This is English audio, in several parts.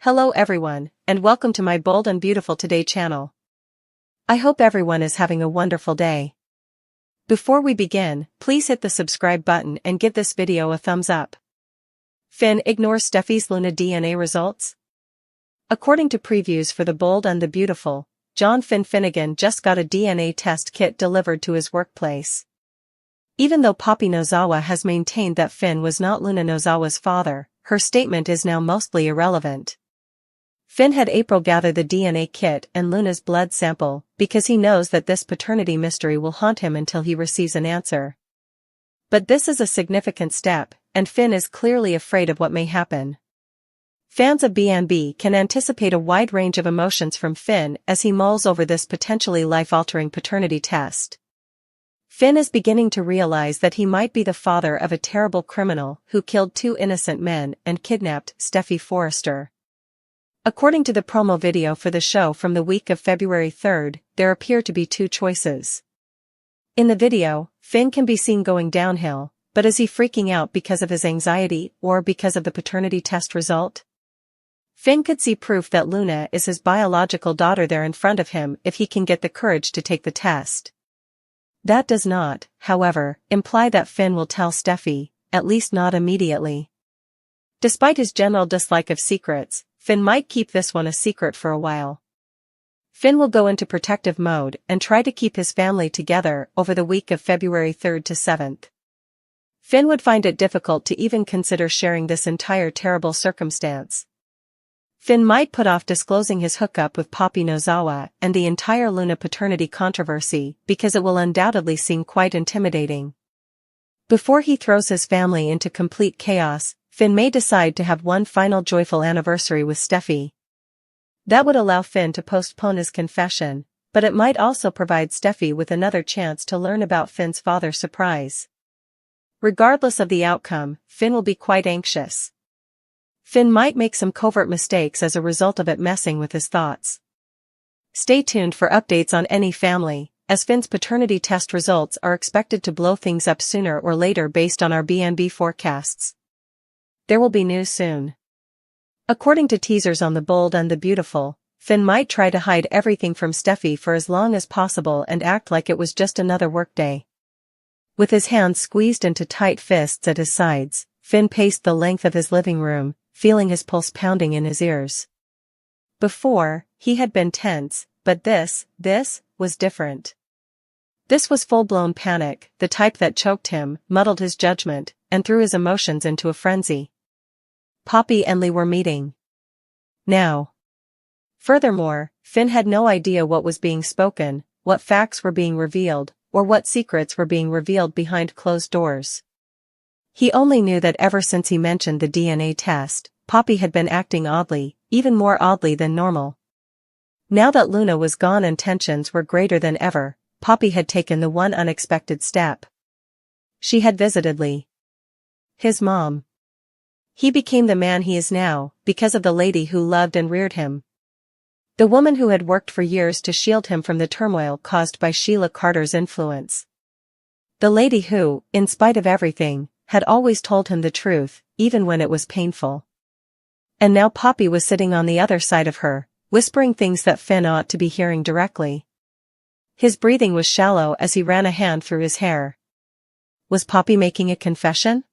Hello everyone, and welcome to my Bold and Beautiful Today channel. I hope everyone is having a wonderful day. Before we begin, please hit the subscribe button and give this video a thumbs up. Finn ignores STEFFY'S Luna DNA results? According to previews for The Bold and the Beautiful, John Finn Finnegan just got a DNA test kit delivered to his workplace. Even though Poppy Nozawa has maintained that Finn was not Luna Nozawa's father, her statement is now mostly irrelevant. Finn had April gather the DNA kit and Luna's blood sample because he knows that this paternity mystery will haunt him until he receives an answer. But this is a significant step, and Finn is clearly afraid of what may happen. Fans of B&B can anticipate a wide range of emotions from Finn as he mulls over this potentially life-altering paternity test. Finn is beginning to realize that he might be the father of a terrible criminal who killed 2 innocent men and kidnapped Steffy Forrester. According to the promo video for the show from the week of February 3rd, there appear to be 2 choices. In the video, Finn can be seen going downhill, but is he freaking out because of his anxiety or because of the paternity test result? Finn could see proof that Luna is his biological daughter there in front of him if he can get the courage to take the test. That does not, however, imply that Finn will tell Steffy, at least not immediately. Despite his general dislike of secrets, Finn might keep this one a secret for a while. Finn will go into protective mode and try to keep his family together over the week of February 3rd to 7th. Finn would find it difficult to even consider sharing this entire terrible circumstance. Finn might put off disclosing his hookup with Poppy Nozawa and the entire Luna paternity controversy because it will undoubtedly seem quite intimidating. Before he throws his family into complete chaos, Finn may decide to have one final joyful anniversary with Steffy. That would allow Finn to postpone his confession, but it might also provide Steffy with another chance to learn about Finn's father's surprise. Regardless of the outcome, Finn will be quite anxious. Finn might make some covert mistakes as a result of it messing with his thoughts. Stay tuned for updates on any family, as Finn's paternity test results are expected to blow things up sooner or later based on our B&B forecasts. There will be news soon. According to teasers on The Bold and the Beautiful, Finn might try to hide everything from Steffy for as long as possible and act like it was just another workday. With his hands squeezed into tight fists at his sides, Finn paced the length of his living room, feeling his pulse pounding in his ears. Before, he had been tense, but this was different. This was full-blown panic, the type that choked him, muddled his judgment, and threw his emotions into a frenzy. Poppy and Lee were meeting now. Furthermore, Finn had no idea what was being spoken, what facts were being revealed, or what secrets were being revealed behind closed doors. He only knew that ever since he mentioned the DNA test, Poppy had been acting oddly, even more oddly than normal. Now that Luna was gone and tensions were greater than ever, Poppy had taken the one unexpected step. She had visited Lee, his mom. He became the man he is now, because of the lady who loved and reared him. The woman who had worked for years to shield him from the turmoil caused by Sheila Carter's influence. The lady who, in spite of everything, had always told him the truth, even when it was painful. And now Poppy was sitting on the other side of her, whispering things that Finn ought to be hearing directly. His breathing was shallow as he ran a hand through his hair. Was Poppy making a confession?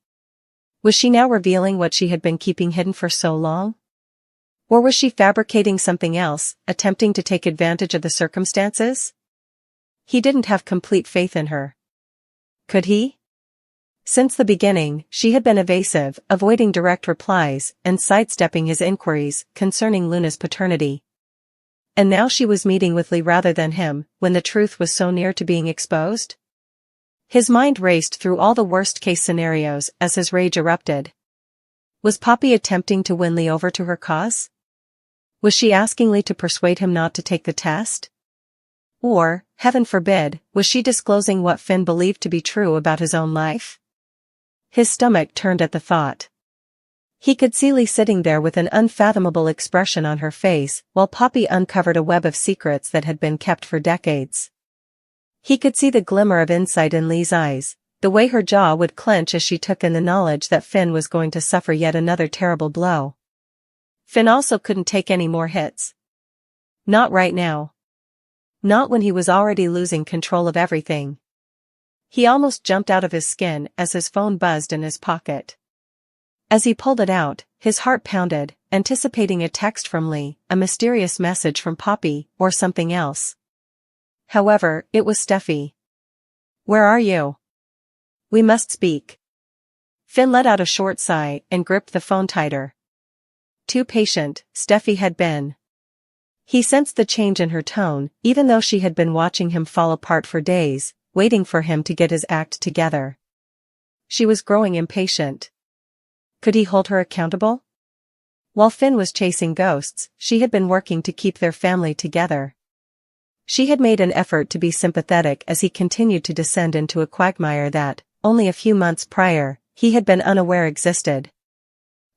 Was she now revealing what she had been keeping hidden for so long? Or was she fabricating something else, attempting to take advantage of the circumstances? He didn't have complete faith in her. Could he? Since the beginning, she had been evasive, avoiding direct replies, and sidestepping his inquiries concerning Luna's paternity. And now she was meeting with Lee rather than him, when the truth was so near to being exposed? His mind raced through all the worst-case scenarios as his rage erupted. Was Poppy attempting to win Lee over to her cause? Was she asking Lee to persuade him not to take the test? Or, heaven forbid, was she disclosing what Finn believed to be true about his own life? His stomach turned at the thought. He could see Lee sitting there with an unfathomable expression on her face, while Poppy uncovered a web of secrets that had been kept for decades. He could see the glimmer of insight in Lee's eyes, the way her jaw would clench as she took in the knowledge that Finn was going to suffer yet another terrible blow. Finn also couldn't take any more hits. Not right now. Not when he was already losing control of everything. He almost jumped out of his skin as his phone buzzed in his pocket. As he pulled it out, his heart pounded, anticipating a text from Lee, a mysterious message from Poppy, or something else. However, it was Steffi. "Where are you? We must speak." Finn let out a short sigh and gripped the phone tighter. Too patient, Steffi had been. He sensed the change in her tone, even though she had been watching him fall apart for days, waiting for him to get his act together. She was growing impatient. Could he hold her accountable? While Finn was chasing ghosts, she had been working to keep their family together. She had made an effort to be sympathetic as he continued to descend into a quagmire that, only a few months prior, he had been unaware existed.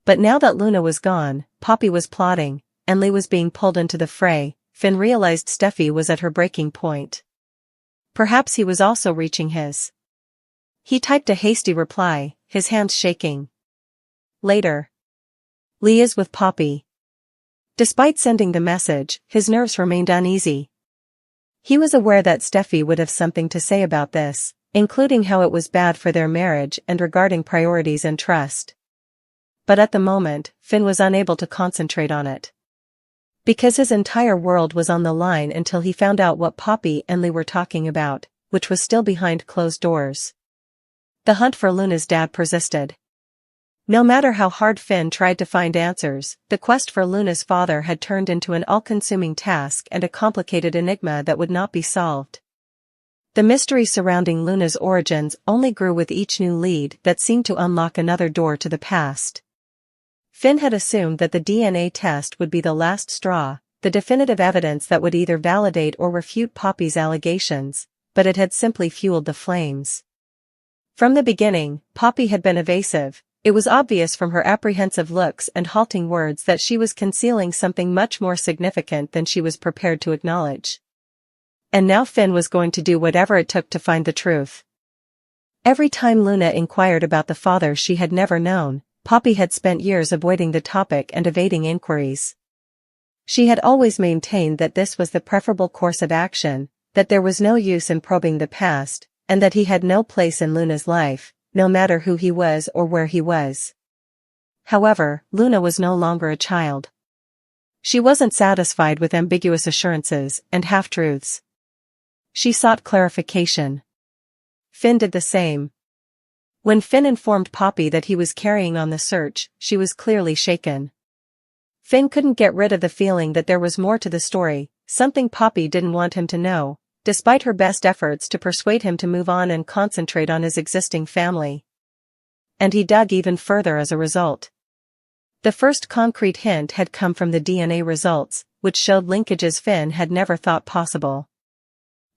But now that Luna was gone, Poppy was plotting, and Lee was being pulled into the fray, Finn realized Steffi was at her breaking point. Perhaps he was also reaching his. He typed a hasty reply, his hands shaking. Later. Lee is with Poppy. Despite sending the message, his nerves remained uneasy. He was aware that Steffi would have something to say about this, including how it was bad for their marriage and regarding priorities and trust. But at the moment, Finn was unable to concentrate on it. Because his entire world was on the line until he found out what Poppy and Lee were talking about, which was still behind closed doors. The hunt for Luna's dad persisted. No matter how hard Finn tried to find answers, the quest for Luna's father had turned into an all-consuming task and a complicated enigma that would not be solved. The mystery surrounding Luna's origins only grew with each new lead that seemed to unlock another door to the past. Finn had assumed that the DNA test would be the last straw, the definitive evidence that would either validate or refute Poppy's allegations, but it had simply fueled the flames. From the beginning, Poppy had been evasive. It was obvious from her apprehensive looks and halting words that she was concealing something much more significant than she was prepared to acknowledge. And now Finn was going to do whatever it took to find the truth. Every time Luna inquired about the father she had never known, Poppy had spent years avoiding the topic and evading inquiries. She had always maintained that this was the preferable course of action, that there was no use in probing the past, and that he had no place in Luna's life, no matter who he was or where he was. However, Luna was no longer a child. She wasn't satisfied with ambiguous assurances and half-truths. She sought clarification. Finn did the same. When Finn informed Poppy that he was carrying on the search, she was clearly shaken. Finn couldn't get rid of the feeling that there was more to the story, something Poppy didn't want him to know, despite her best efforts to persuade him to move on and concentrate on his existing family. And he dug even further as a result. The first concrete hint had come from the DNA results, which showed linkages Finn had never thought possible.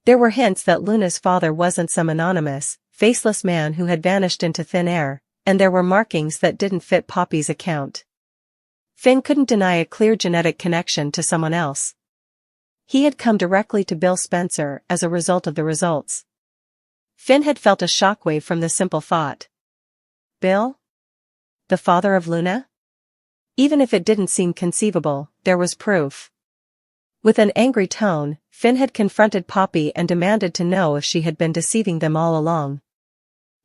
There were hints that Luna's father wasn't some anonymous, faceless man who had vanished into thin air, and there were markings that didn't fit Poppy's account. Finn couldn't deny a clear genetic connection to someone else. He had come directly to Bill Spencer as a result of the results. Finn had felt a shockwave from the simple thought. Bill? The father of Luna? Even if it didn't seem conceivable, there was proof. With an angry tone, Finn had confronted Poppy and demanded to know if she had been deceiving them all along.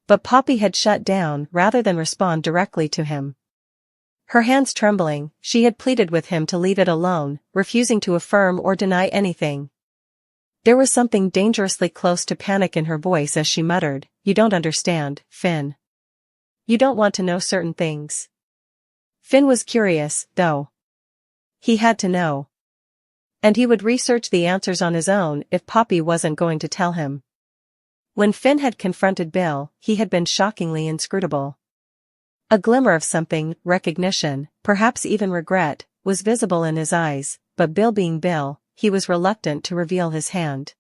But Poppy had shut down rather than respond directly to him. Her hands trembling, she had pleaded with him to leave it alone, refusing to affirm or deny anything. There was something dangerously close to panic in her voice as she muttered, "You don't understand, Finn. You don't want to know certain things." Finn was curious, though. He had to know. And he would research the answers on his own if Poppy wasn't going to tell him. When Finn had confronted Bill, he had been shockingly inscrutable. A glimmer of something, recognition, perhaps even regret, was visible in his eyes, but Bill being Bill, he was reluctant to reveal his hand.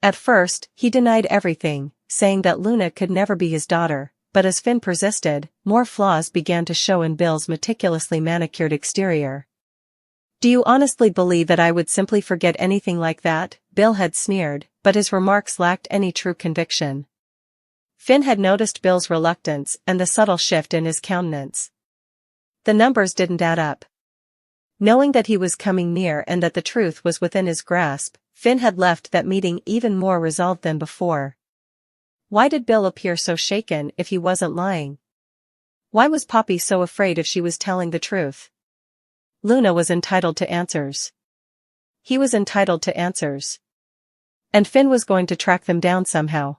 At first, he denied everything, saying that Luna could never be his daughter, but as Finn persisted, more flaws began to show in Bill's meticulously manicured exterior. "Do you honestly believe that I would simply forget anything like that?" Bill had sneered, but his remarks lacked any true conviction. Finn had noticed Bill's reluctance and the subtle shift in his countenance. The numbers didn't add up. Knowing that he was coming near and that the truth was within his grasp, Finn had left that meeting even more resolved than before. Why did Bill appear so shaken if he wasn't lying? Why was Poppy so afraid if she was telling the truth? Luna was entitled to answers. He was entitled to answers. And Finn was going to track them down somehow.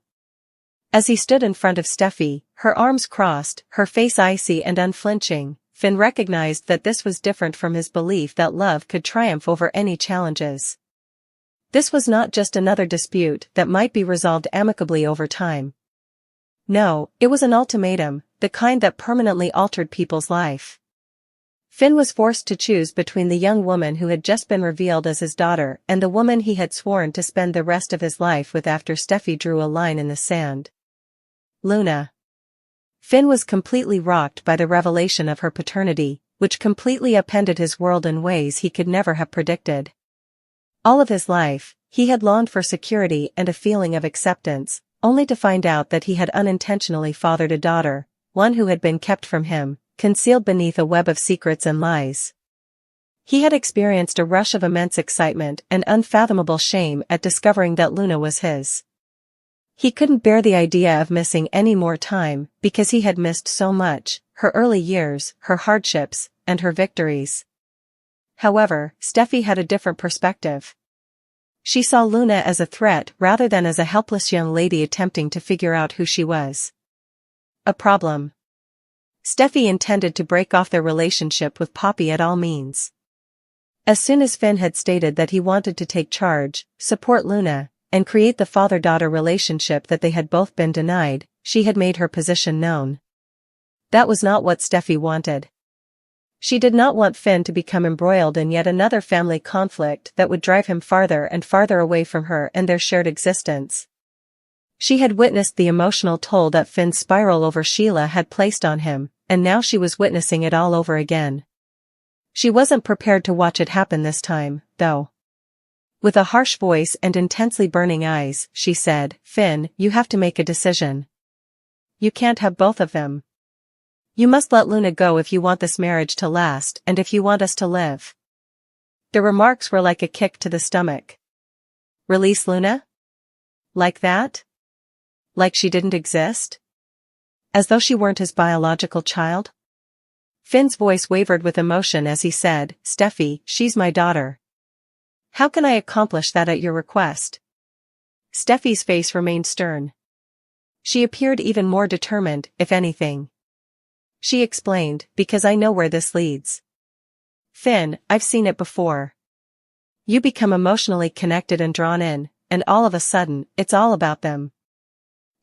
As he stood in front of Steffi, her arms crossed, her face icy and unflinching, Finn recognized that this was different from his belief that love could triumph over any challenges. This was not just another dispute that might be resolved amicably over time. No, it was an ultimatum, the kind that permanently altered people's life. Finn was forced to choose between the young woman who had just been revealed as his daughter and the woman he had sworn to spend the rest of his life with after Steffi drew a line in the sand. Luna. Finn was completely rocked by the revelation of her paternity, which completely upended his world in ways he could never have predicted. All of his life, he had longed for security and a feeling of acceptance, only to find out that he had unintentionally fathered a daughter, one who had been kept from him, concealed beneath a web of secrets and lies. He had experienced a rush of immense excitement and unfathomable shame at discovering that Luna was his. He couldn't bear the idea of missing any more time because he had missed so much, her early years, her hardships, and her victories. However, Steffi had a different perspective. She saw Luna as a threat rather than as a helpless young lady attempting to figure out who she was. A problem. Steffi intended to break off their relationship with Poppy at all means. As soon as Finn had stated that he wanted to take charge, support Luna, and create the father-daughter relationship that they had both been denied, she had made her position known. That was not what Steffi wanted. She did not want Finn to become embroiled in yet another family conflict that would drive him farther and farther away from her and their shared existence. She had witnessed the emotional toll that Finn's spiral over Sheila had placed on him, and now she was witnessing it all over again. She wasn't prepared to watch it happen this time, though. With a harsh voice and intensely burning eyes, she said, "Finn, you have to make a decision. You can't have both of them. You must let Luna go if you want this marriage to last and if you want us to live." The remarks were like a kick to the stomach. Release Luna? Like that? Like she didn't exist? As though she weren't his biological child? Finn's voice wavered with emotion as he said, "Steffi, she's my daughter. How can I accomplish that at your request?" Steffi's face remained stern. She appeared even more determined, if anything. She explained, "Because I know where this leads. Finn, I've seen it before. You become emotionally connected and drawn in, and all of a sudden, it's all about them.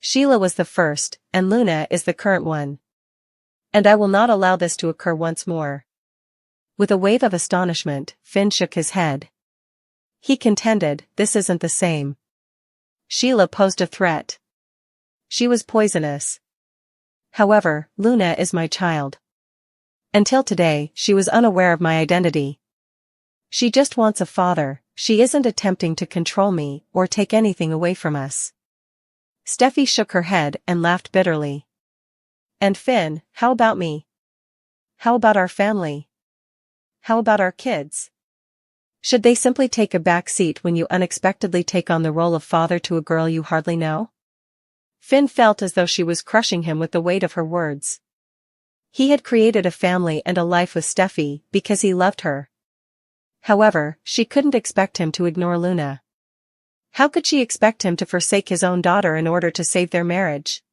Sheila was the first, and Luna is the current one. And I will not allow this to occur once more." With a wave of astonishment, Finn shook his head. He contended, "This isn't the same. Sheila posed a threat. She was poisonous. However, Luna is my child. Until today, she was unaware of my identity. She just wants a father, she isn't attempting to control me or take anything away from us." Steffi shook her head and laughed bitterly. "And Finn, how about me? How about our family? How about our kids? Should they simply take a back seat when you unexpectedly take on the role of father to a girl you hardly know?" Finn felt as though she was crushing him with the weight of her words. He had created a family and a life with Steffi because he loved her. However, she couldn't expect him to ignore Luna. How could she expect him to forsake his own daughter in order to save their marriage?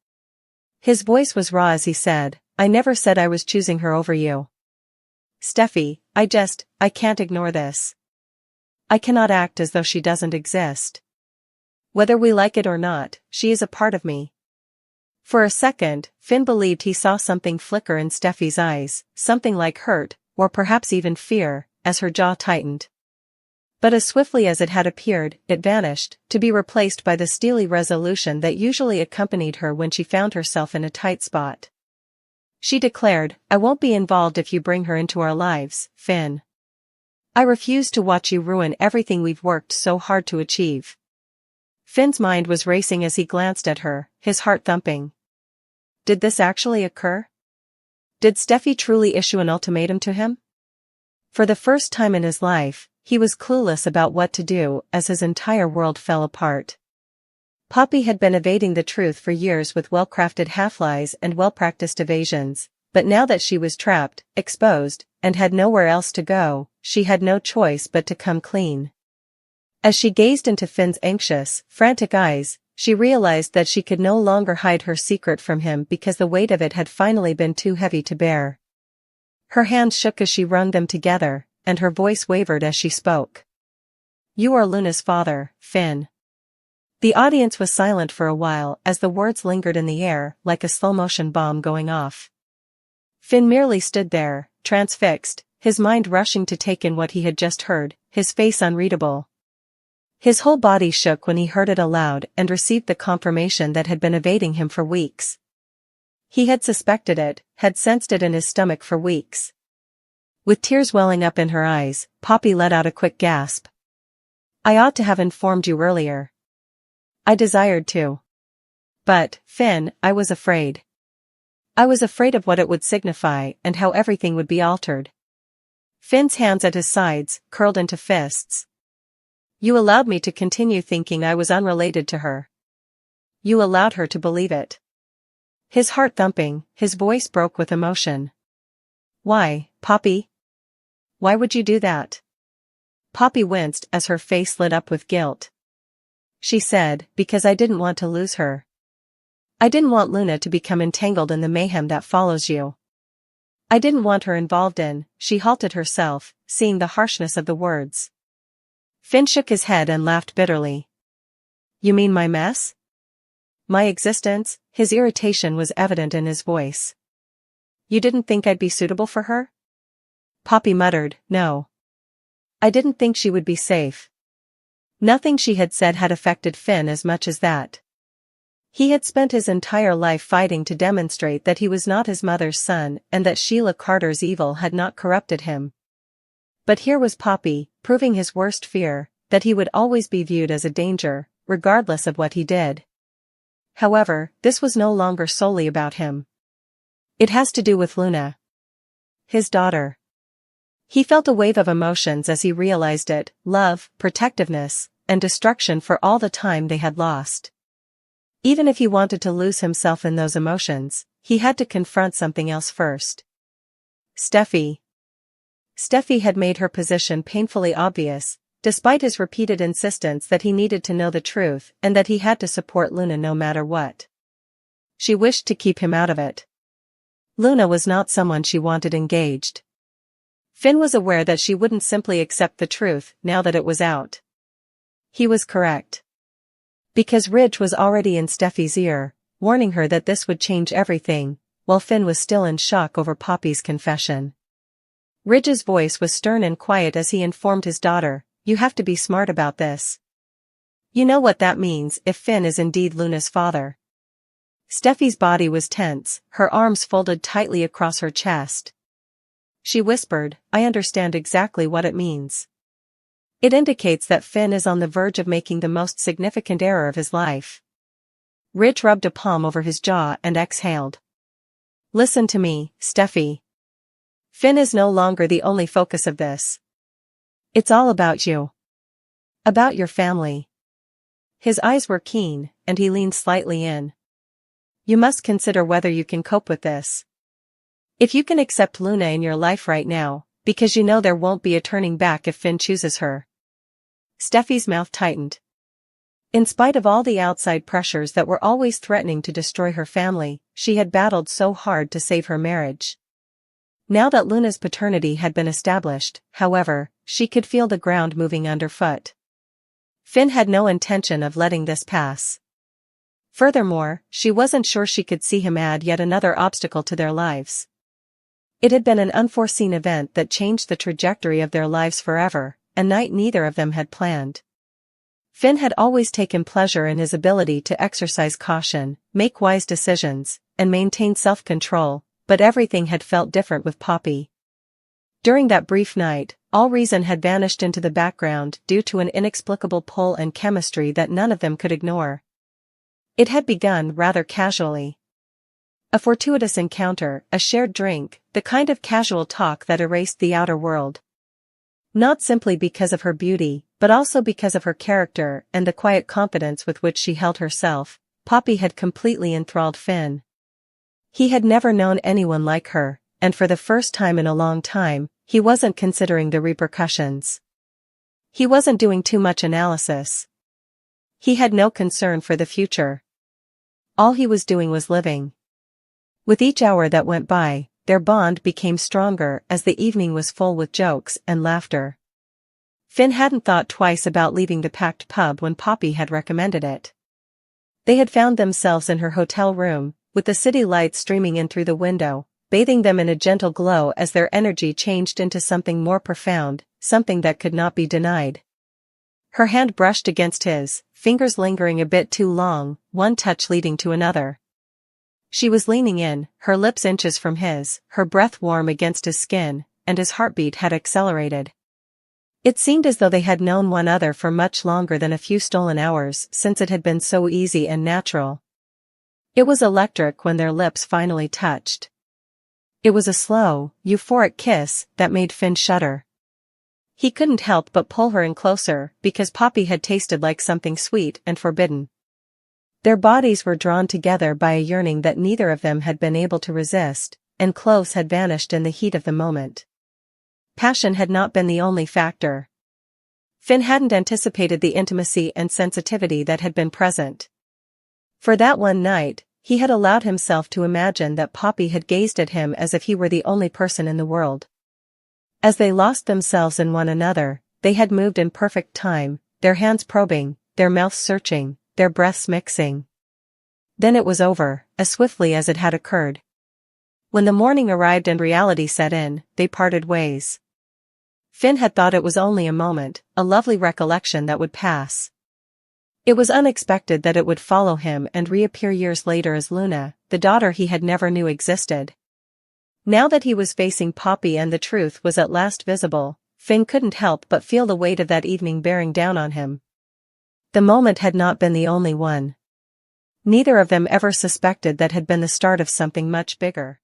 His voice was raw as he said, "I never said I was choosing her over you. Steffi, I can't ignore this. I cannot act as though she doesn't exist. Whether we like it or not, she is a part of me." For a second, Finn believed he saw something flicker in Steffi's eyes, something like hurt, or perhaps even fear, as her jaw tightened. But as swiftly as it had appeared, it vanished, to be replaced by the steely resolution that usually accompanied her when she found herself in a tight spot. She declared, "I won't be involved if you bring her into our lives, Finn. I refuse to watch you ruin everything we've worked so hard to achieve." Finn's mind was racing as he glanced at her, his heart thumping. Did this actually occur? Did Steffi truly issue an ultimatum to him? For the first time in his life, he was clueless about what to do as his entire world fell apart. Poppy had been evading the truth for years with well-crafted half-lies and well-practiced evasions, but now that she was trapped, exposed, and had nowhere else to go, she had no choice but to come clean. As she gazed into Finn's anxious, frantic eyes, she realized that she could no longer hide her secret from him because the weight of it had finally been too heavy to bear. Her hands shook as she wrung them together, and her voice wavered as she spoke. "You are Luna's father, Finn." The audience was silent for a while as the words lingered in the air like a slow-motion bomb going off. Finn merely stood there, transfixed, his mind rushing to take in what he had just heard, his face unreadable. His whole body shook when he heard it aloud and received the confirmation that had been evading him for weeks. He had suspected it, had sensed it in his stomach for weeks. With tears welling up in her eyes, Poppy let out a quick gasp. "I ought to have informed you earlier. I desired to. But, Finn, I was afraid. I was afraid of what it would signify and how everything would be altered." Finn's hands at his sides curled into fists. "You allowed me to continue thinking I was unrelated to her. You allowed her to believe it." His heart thumping, his voice broke with emotion. "Why, Poppy? Why would you do that?" Poppy winced as her face lit up with guilt. She said, "Because I didn't want to lose her. I didn't want Luna to become entangled in the mayhem that follows you. I didn't want her involved in." She halted herself, seeing the harshness of the words. Finn shook his head and laughed bitterly. "You mean my mess? My existence?" His irritation was evident in his voice. "You didn't think I'd be suitable for her?" Poppy muttered, "No. I didn't think she would be safe." Nothing she had said had affected Finn as much as that. He had spent his entire life fighting to demonstrate that he was not his mother's son and that Sheila Carter's evil had not corrupted him. But here was Poppy, proving his worst fear, that he would always be viewed as a danger, regardless of what he did. However, this was no longer solely about him. It has to do with Luna. His daughter. He felt a wave of emotions as he realized it, love, protectiveness, and destruction for all the time they had lost. Even if he wanted to lose himself in those emotions, he had to confront something else first. Steffi. Steffi had made her position painfully obvious, despite his repeated insistence that he needed to know the truth and that he had to support Luna no matter what. She wished to keep him out of it. Luna was not someone she wanted engaged. Finn was aware that she wouldn't simply accept the truth now that it was out. He was correct. Because Ridge was already in Steffi's ear, warning her that this would change everything, while Finn was still in shock over Poppy's confession. Ridge's voice was stern and quiet as he informed his daughter, "You have to be smart about this. You know what that means if Finn is indeed Luna's father." Steffi's body was tense, her arms folded tightly across her chest. She whispered, "I understand exactly what it means. It indicates that Finn is on the verge of making the most significant error of his life." Ridge rubbed a palm over his jaw and exhaled. "Listen to me, Steffi. Finn is no longer the only focus of this. It's all about you. About your family." His eyes were keen, and he leaned slightly in. "You must consider whether you can cope with this. If you can accept Luna in your life right now, because you know there won't be a turning back if Finn chooses her." Steffi's mouth tightened. In spite of all the outside pressures that were always threatening to destroy her family, she had battled so hard to save her marriage. Now that Luna's paternity had been established, however, she could feel the ground moving underfoot. Finn had no intention of letting this pass. Furthermore, she wasn't sure she could see him add yet another obstacle to their lives. It had been an unforeseen event that changed the trajectory of their lives forever, a night neither of them had planned. Finn had always taken pleasure in his ability to exercise caution, make wise decisions, and maintain self-control, but everything had felt different with Poppy. During that brief night, all reason had vanished into the background due to an inexplicable pull and chemistry that none of them could ignore. It had begun rather casually. A fortuitous encounter, a shared drink, the kind of casual talk that erased the outer world. Not simply because of her beauty, but also because of her character and the quiet confidence with which she held herself. Poppy had completely enthralled Finn. He had never known anyone like her, and for the first time in a long time, he wasn't considering the repercussions. He wasn't doing too much analysis. He had no concern for the future. All he was doing was living. With each hour that went by, their bond became stronger as the evening was full with jokes and laughter. Finn hadn't thought twice about leaving the packed pub when Poppy had recommended it. They had found themselves in her hotel room, with the city lights streaming in through the window, bathing them in a gentle glow as their energy changed into something more profound, something that could not be denied. Her hand brushed against his, fingers lingering a bit too long, one touch leading to another. She was leaning in, her lips inches from his, her breath warm against his skin, and his heartbeat had accelerated. It seemed as though they had known one another for much longer than a few stolen hours, since it had been so easy and natural. It was electric when their lips finally touched. It was a slow, euphoric kiss that made Finn shudder. He couldn't help but pull her in closer, because Poppy had tasted like something sweet and forbidden. Their bodies were drawn together by a yearning that neither of them had been able to resist, and clothes had vanished in the heat of the moment. Passion had not been the only factor. Finn hadn't anticipated the intimacy and sensitivity that had been present. For that one night, he had allowed himself to imagine that Poppy had gazed at him as if he were the only person in the world. As they lost themselves in one another, they had moved in perfect time, their hands probing, their mouths searching, their breaths mixing. Then it was over, as swiftly as it had occurred. When the morning arrived and reality set in, they parted ways. Finn had thought it was only a moment, a lovely recollection that would pass. It was unexpected that it would follow him and reappear years later as Luna, the daughter he had never knew existed. Now that he was facing Poppy and the truth was at last visible, Finn couldn't help but feel the weight of that evening bearing down on him. The moment had not been the only one. Neither of them ever suspected that had been the start of something much bigger.